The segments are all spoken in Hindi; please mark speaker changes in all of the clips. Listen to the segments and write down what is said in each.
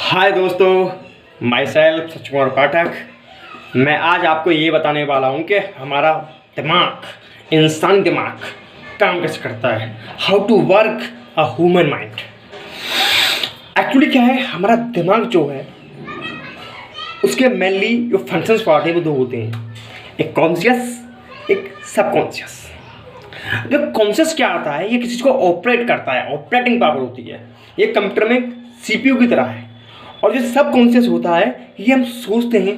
Speaker 1: हाय दोस्तों, माई सेल्फ सच कुमार पाठक। मैं आज आपको ये बताने वाला हूँ कि हमारा दिमाग, इंसानी दिमाग काम कैसे करता है। How to work a human mind. Actually क्या है, हमारा दिमाग जो है उसके मेनली जो फंक्शंस पार्ट है वो दो होते हैं, एक कॉन्शियस, एक सबकॉन्शियस। जो कॉन्शियस क्या आता है, ये किसी चीज़ को ऑपरेट करता है, ऑपरेटिंग पावर होती है। ये कंप्यूटर में सीपीयू की तरह है। और जो सब कॉन्शियस होता है, ये हम सोचते हैं,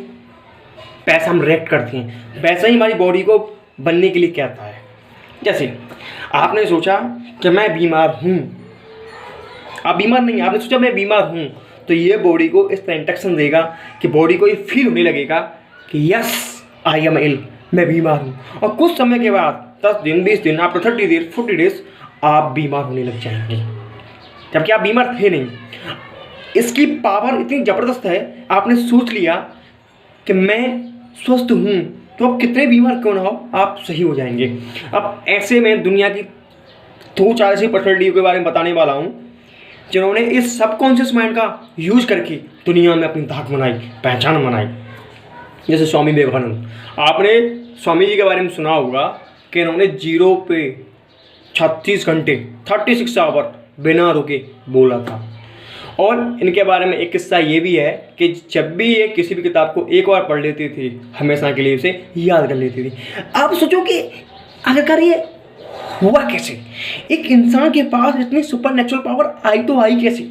Speaker 1: पैसा हम रिएक्ट करते हैं, वैसा ही हमारी बॉडी को बनने के लिए कहता है। जैसे आपने सोचा कि मैं बीमार हूँ, आप बीमार नहीं, आपने सोचा मैं बीमार हूँ, तो ये बॉडी को इस तरह इंस्ट्रक्शन देगा कि बॉडी को ये फील होने लगेगा कि यस आई एम इल, मैं बीमार हूँ। और कुछ समय के बाद 10 दिन 20 दिन, आफ्टर 30 डेज 40 डेज आप बीमार होने लग जाएंगे, जबकि आप बीमार थे नहीं। इसकी पावर इतनी ज़बरदस्त है, आपने सोच लिया कि मैं स्वस्थ हूँ, तो अब कितने बीमार क्यों ना हो, आप सही हो जाएंगे। अब ऐसे में दुनिया की 2-4 ऐसी पर्सनैलिटी के बारे में बताने वाला हूँ जिन्होंने इस सबकॉन्शियस माइंड का यूज करके दुनिया में अपनी धाक बनाई, पहचान बनाई। जैसे स्वामी विवेकानंद, आपने स्वामी जी के बारे में सुना होगा कि इन्होंने 0 पे 36 घंटे 36 आवर बिना रुके बोला था। और इनके बारे में एक किस्सा ये भी है कि जब भी ये किसी भी किताब को एक बार पढ़ लेती थी, हमेशा के लिए उसे याद कर लेती थी। आप सोचो कि आखिरकार ये हुआ कैसे, एक इंसान के पास इतनी सुपर नेचुरल पावर आई तो आई कैसे।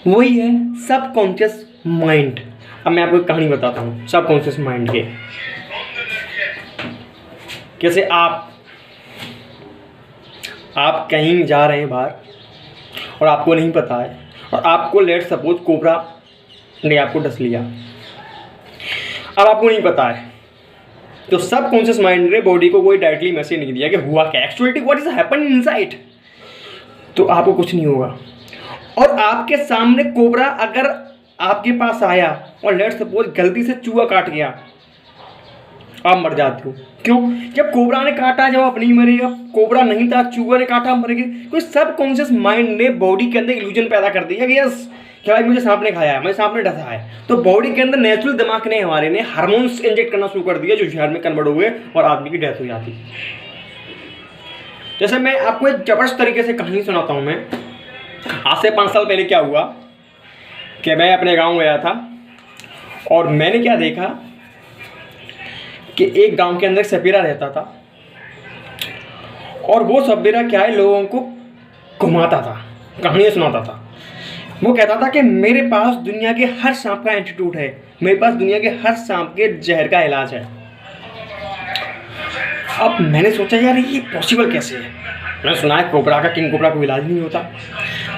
Speaker 1: वही है सबकॉन्शियस माइंड। अब मैं आपको एक कहानी बताता हूँ सबकॉन्शियस माइंड के। कैसे आप कहीं जा रहे हैं बाहर और आपको नहीं पता है, और आपको लेट सपोज कोबरा ने आपको डस लिया। अब आपको नहीं पता है, तो सबकॉन्शियस माइंड ने बॉडी को कोई डायरेक्टली मैसेज नहीं दिया कि हुआ क्या, actually what is happening inside, तो आपको कुछ नहीं होगा। और आपके सामने कोबरा अगर आपके पास आया और लेट सपोज गलती से चूहा काट गया, आप मर जाते हो। क्यों? जब कोबरा ने काटा, जब आप नहीं मरे, अब कोबरा नहीं था, चूहा ने काटा, मर गए। कोई सबकॉन्शियस माइंड ने बॉडी के अंदर इल्यूजन पैदा कर दिया कि यस क्या भाई, मुझे सांप ने खाया है, मुझे सांप ने डसा है। तो बॉडी के अंदर नेचुरल दिमाग ने हमारे ने हार्मोन्स इंजेक्ट करना शुरू कर दिया, जो जहर में कन्वर्ट हो गए और आदमी की डेथ हो जाती। जैसे मैं आपको एक जबरदस्त तरीके से कहानी सुनाता हूँ। मैं आज से 5 साल पहले क्या हुआ कि मैं अपने गाँव गया था और मैंने क्या देखा कि एक गांव के अंदर सपेरा रहता था, और वो सपेरा क्या है, लोगों को घुमाता था, कहानियाँ सुनाता था। वो कहता था कि मेरे पास दुनिया के हर सांप का एंटीट्यूड है, मेरे पास दुनिया के हर सांप के जहर का इलाज है। अब मैंने सोचा यार ये पॉसिबल कैसे है। मैंने सुना है कोबरा का, किंग कोबरा को इलाज नहीं होता।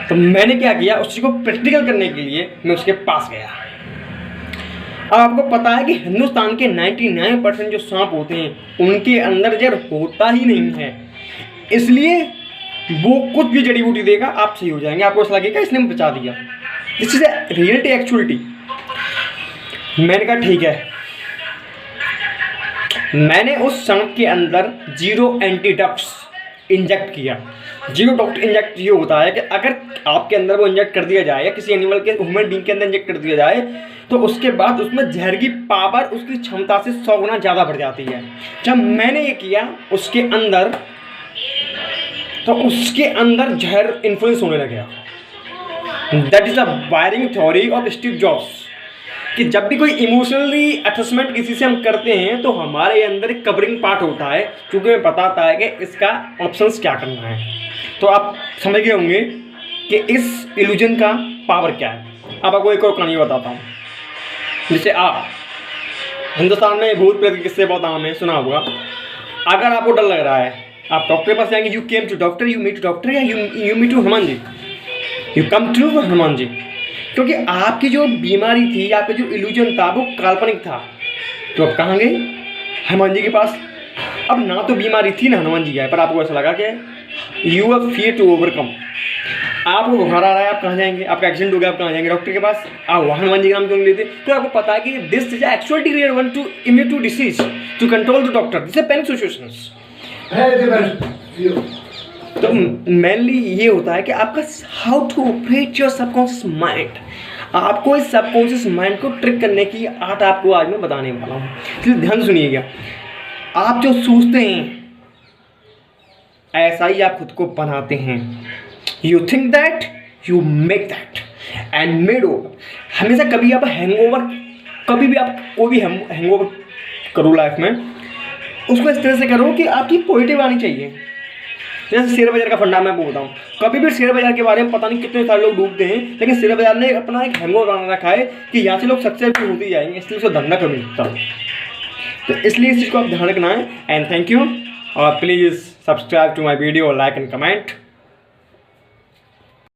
Speaker 1: तो मैंने क्या किया, उस चीज़ को प्रैक्टिकल करने के लिए मैं उसके पास गया। अब आपको पता है कि हिंदुस्तान के 99% जो सांप होते हैं उनके अंदर जहर होता ही नहीं है, इसलिए वो कुछ भी जड़ी बूटी देगा, आप सही हो जाएंगे। आपको ऐसा लगेगा इसने बचा दिया। This is a reality, actuality. मैंने कहा ठीक है। मैंने उस सांप के अंदर 0 एंटीडॉक्स इंजेक्ट किया। 0 डॉक्टर इंजेक्ट ये होता है कि अगर आपके अंदर वो इंजेक्ट कर दिया जाए या किसी एनिमल के, ह्यूमन बीइंग के अंदर इंजेक्ट कर दिया जाए, तो उसके बाद उसमें जहर की पावर उसकी क्षमता से 100 गुना ज़्यादा बढ़ जाती है। जब मैंने ये किया उसके अंदर, तो उसके अंदर जहर इन्फ्लुएंस होने लगा। That is the wiring theory of Steve jobs, कि जब भी कोई इमोशनली अटैचमेंट किसी से हम करते हैं तो हमारे अंदर एक कवरिंग पार्ट होता है, क्योंकि हमें पता होता है कि इसका ऑप्शंस क्या करना है। तो आप समझ गए होंगे कि इस इल्यूजन का पावर क्या है। अब आपको एक और कहानी बताता हूँ। जैसे आप हिंदुस्तान में भूत प्रेत के किस्से बहुत आम है, सुना होगा। अगर आपको डर लग रहा है, आप डॉक्टर के पास जाएंगे, you came to doctor, you meet doctor, या you meet to Hanuman ji, you come to Hanuman ji. क्योंकि आपकी जो बीमारी थी, आपका जो इल्यूजन था, वो काल्पनिक था। तो अब कहाँ गए? हनुमान जी के पास। अब ना तो बीमारी थी ना हनुमान जी आए, पर आपको ऐसा लगा कि you are fear to overcome. आपको बुखार आ रहा है, आप कहाँ जाएंगे? आपका एक्सीडेंट हो गया, आप कहाँ जाएंगे? डॉक्टर के पास। आप हनुमान जी का नाम क्यों नहीं लेते? तो आपको पता है कि this is actually real one to immune to disease to control the doctor. This is panic situations. तो मेनली ये होता है कि आपका how to operate your subconscious mind. आपको इस सबकॉन्शियस माइंड को ट्रिक करने की आर्ट आपको आज मैं बताने वाला हूँ, इसलिए ध्यान सुनिएगा। आप जो सोचते हैं ऐसा ही आप खुद को बनाते हैं। You think that you make that and made over. हमेशा कभी आप हैंगओवर, कभी भी आप कोई भी हैंगओवर करो लाइफ में, उसको इस तरह से करो कि आपकी पॉजिटिव आनी चाहिए। जैसे शेयर बाजार का फंडा मैं वो बताऊँ, कभी भी शेयर बाजार के बारे में पता नहीं कितने सारे लोग डूबते हैं, लेकिन शेयर बाजार ने अपना एक हैंगओवर बना रखा है कि यहाँ से लोग सक्सेसफुल होते जाएंगे, इसलिए उसको धंधा कर सकता है। तो इसलिए इस चीज़ को आप ध्यान रखना है। एंड थैंक यू, और please subscribe to my video, like and comment.